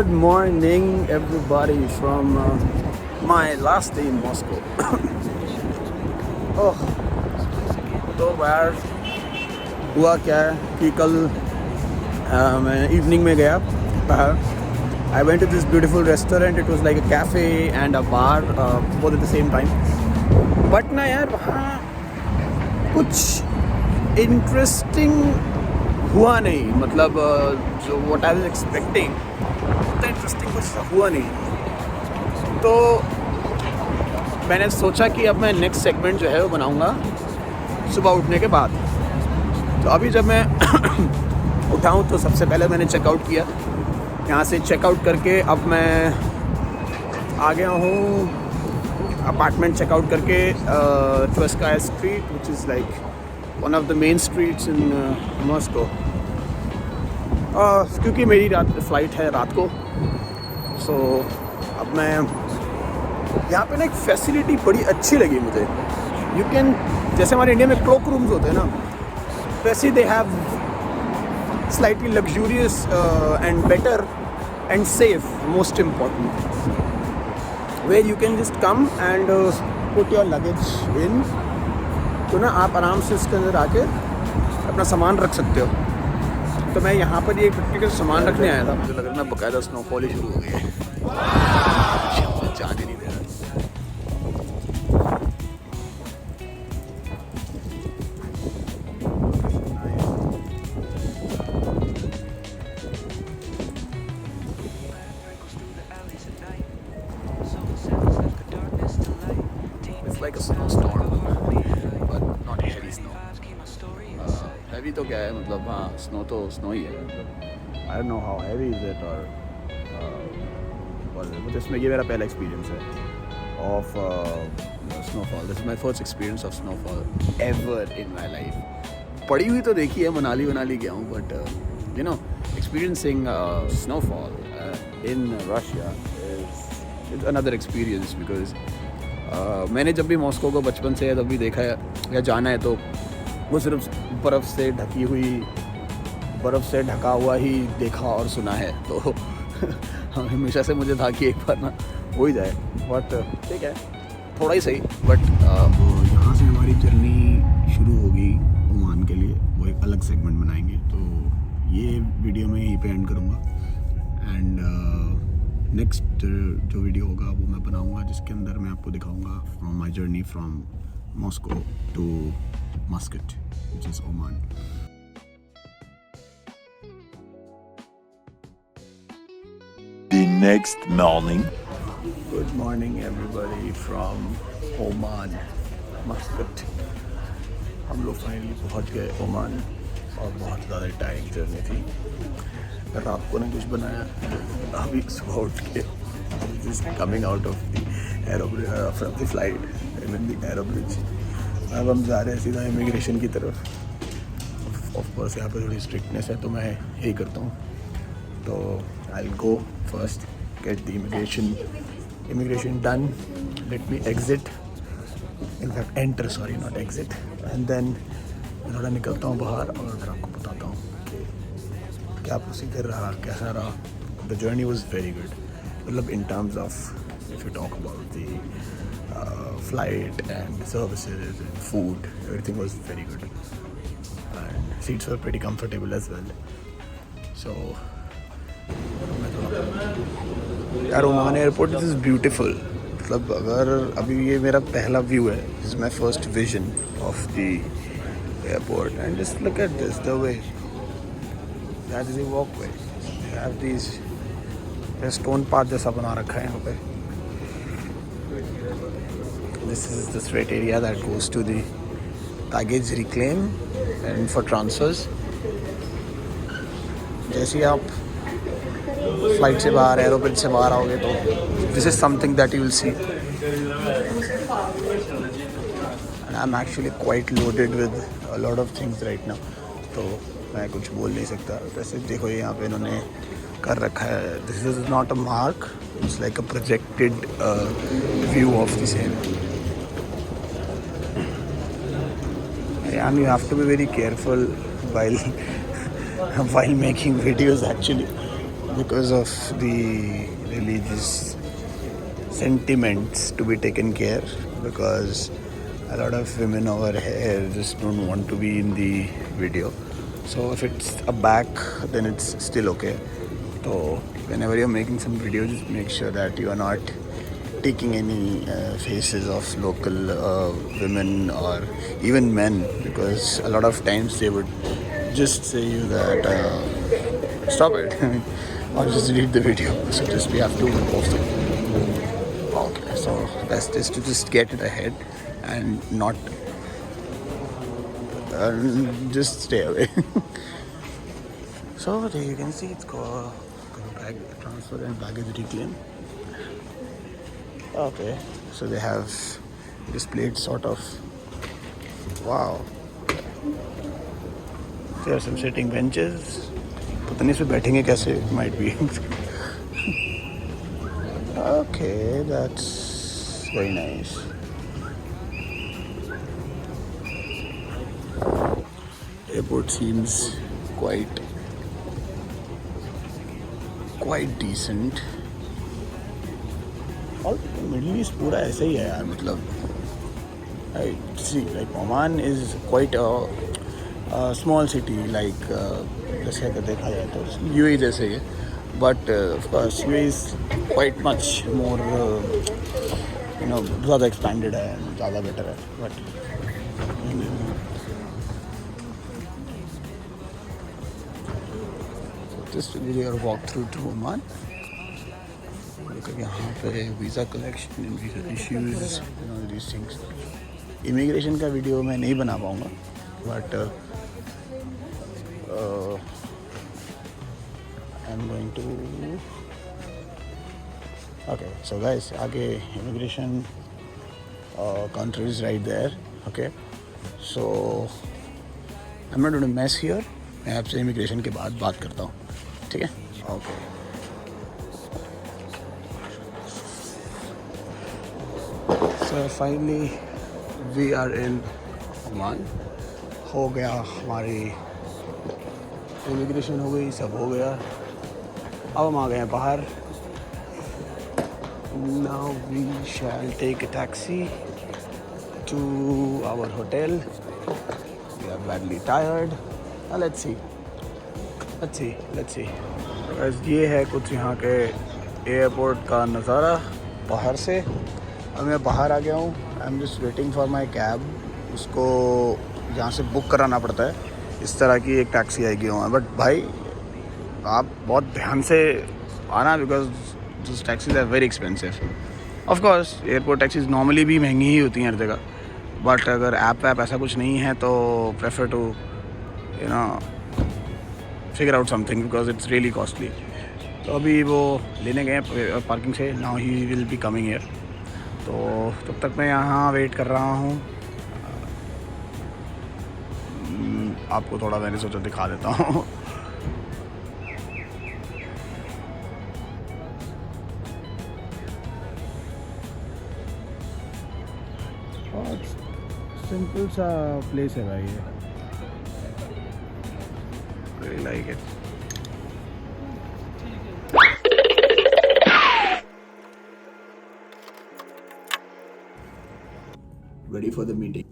Good morning everybody from my last day in Moscow. oh, तो यार हुआ क्या है कि कल मैं इवनिंग में गया बाहर. I went to this beautiful restaurant. It was like a cafe and a bar both at the same time. But ना यार वहाँ कुछ इंटरेस्टिंग हुआ नहीं. मतलब जो what I was expecting उतना इंटरेस्टिंग कुछ हुआ नहीं. तो मैंने सोचा कि अब मैं नेक्स्ट सेगमेंट जो है वो बनाऊँगा सुबह उठने के बाद. तो अभी जब मैं उठाऊँ तो सबसे पहले मैंने चेकआउट किया. यहाँ से चेकआउट करके अब मैं आ गया हूँ अपार्टमेंट चेकआउट करके Tverskaya street which is like one of the main streets in Moscow. क्योंकि मेरी फ़्लाइट है रात को. सो अब मैं यहाँ पे ना एक फैसिलिटी बड़ी अच्छी लगी मुझे. यू कैन जैसे हमारे इंडिया में क्लोक रूम्स होते हैं ना, वैसे they have slightly luxurious and better and safe, most important, where you can just come and put your luggage in. तो ना आप आराम से इसके अंदर आके अपना सामान रख सकते हो. तो मैं यहाँ पर ये प्रैक्टिकल सामान रखने आया था. मुझे लग रहा है बाकायदा स्नोफॉल ही शुरू हो गई है. जाने नहीं दे रहा. Like a snowstorm, but not heavy snow. Heavy तो क्या है मतलब हाँ snow तो snow ही है. I don't know how heavy is it or what is it. But इसमें ये मेरा पहला experience है of snowfall. This is my first experience of snowfall ever in my life. पड़ी हुई तो देखी है, मनाली गया हूँ, but you know experiencing snowfall in Russia is another experience because मैंने जब भी मॉस्को को बचपन से तब भी देखा है या जाना है तो वो सिर्फ बर्फ़ से ढका हुआ ही देखा और सुना है. तो हमेशा से मुझे था कि एक बार ना हो ही जाए. बट ठीक है, थोड़ा ही सही. बट यहाँ से हमारी जर्नी शुरू होगी ओमान के लिए. वो एक अलग सेगमेंट बनाएंगे. तो ये वीडियो मैं यहीं पे एंड करूँगा. एंड नेक्स्ट जो वीडियो होगा वो मैं बनाऊंगा जिसके अंदर मैं आपको दिखाऊंगा from my journey from Moscow to Muscat which is Oman. The next morning. Good morning everybody from Oman Muscat. हम लोग फाइनली पहुंच गए ओमान और बहुत ज़्यादा टायरिंग जर्नी थी. रात को ने कुछ बनाया. अभी सुबह उठ के coming out of the flight in the arrow bridge. अब हम जा रहे हैं सीधा इमिग्रेशन की तरफ. ऑफ कोर्स यहाँ पे थोड़ी स्ट्रिक्टनेस है तो मैं यही करता हूँ. तो I will go first get the immigration done. Let me exit, in fact enter, sorry not exit. And then थोड़ा निकलता हूँ बाहर और फिर आपको बताता हूँ क्या प्रोसीजर रहा, कैसा रहा. The journey was very good. मतलब in terms of if you talk about the flight and services and food, everything was very good and seats were pretty comfortable as well. So यार Oman airport is beautiful. मतलब अगर अभी ये मेरा पहला view है, this is my first vision of the airport. And just look at this, the way that is a walkway. They have these stone path जैसा बना रखा है यहाँ पे. This is the straight area that goes to the baggage reclaim and for transfers. जैसे आप flight से बाहर एरोप्लेन से बाहर आओगे तो this is something that you will see. And I'm actually quite loaded with a lot of things right now. तो मैं कुछ बोल नहीं सकता. वैसे देखो यहाँ पे इन्होंने कर रखा है. This is not a mark, it's like a projected view of the same. And you have to be very careful while making videos actually, because of the religious sentiments to be taken care, because a lot of women over here just don't want to be in the video. So if it's a back, then it's still okay. So whenever you're making some videos, just make sure that you are not taking any faces of local women or even men, because a lot of times they would just say you that stop it or just delete the video. So just we have to post it. Okay, so best is to just get it ahead and not just stay away. So over there you can see it's called bag transfer and baggage reclaim. Okay, so they have displayed sort of, wow, there are some sitting benches. पता नहीं इसमें बैठेंगे कैसे, might be. Okay, that's very nice. Airport seems quite decent. All Middle East पूरा ऐसे ही है यार, मतलब I see like Oman is quite a small city, like जैसे अगर देखा जाए तो UAE जैसे ही है, but of course UAE is quite much more ज़्यादा expanded है, ज़्यादा better है, but just to give you a walk through to Oman. Look at यहाँ पे visa collection and visa issues and all these things. Immigration का video मैं नहीं बना पाऊँगा, but I'm going to. Okay, so guys, आगे immigration counter is right there. Okay, so I'm not going to mess here. मैं आपसे immigration के बाद बात करता हूँ, ठीक है? Okay. So finally we are in Oman. हो गया हमारी इमिग्रेशन, हो गई, सब हो गया. अब हम आ गए हैं बाहर. Now we shall take a taxi to our hotel. We are badly tired. Let's see. बस ये है कुछ यहाँ के एयरपोर्ट का नज़ारा बाहर से. अब मैं बाहर आ गया हूँ. I am just waiting for my cab. उसको यहाँ से बुक कराना पड़ता है. इस तरह की एक टैक्सी आएगी वहाँ. बट भाई आप बहुत ध्यान से आना, because this taxis are very expensive. Of course airport taxis normally भी महंगी ही होती हैं हर जगह, बट अगर ऐप ऐसा कुछ नहीं है तो prefer to figure out something, because it's really costly. तो अभी वो लेने गए पार्किंग से. Now he will be coming here. तो तब तक मैं यहाँ वेट कर रहा हूँ. आपको थोड़ा मैंने सोचा दिखा देता हूँ. बहुत सिंपल सा प्लेस है भाई ये. Really like it. Ready for the meeting.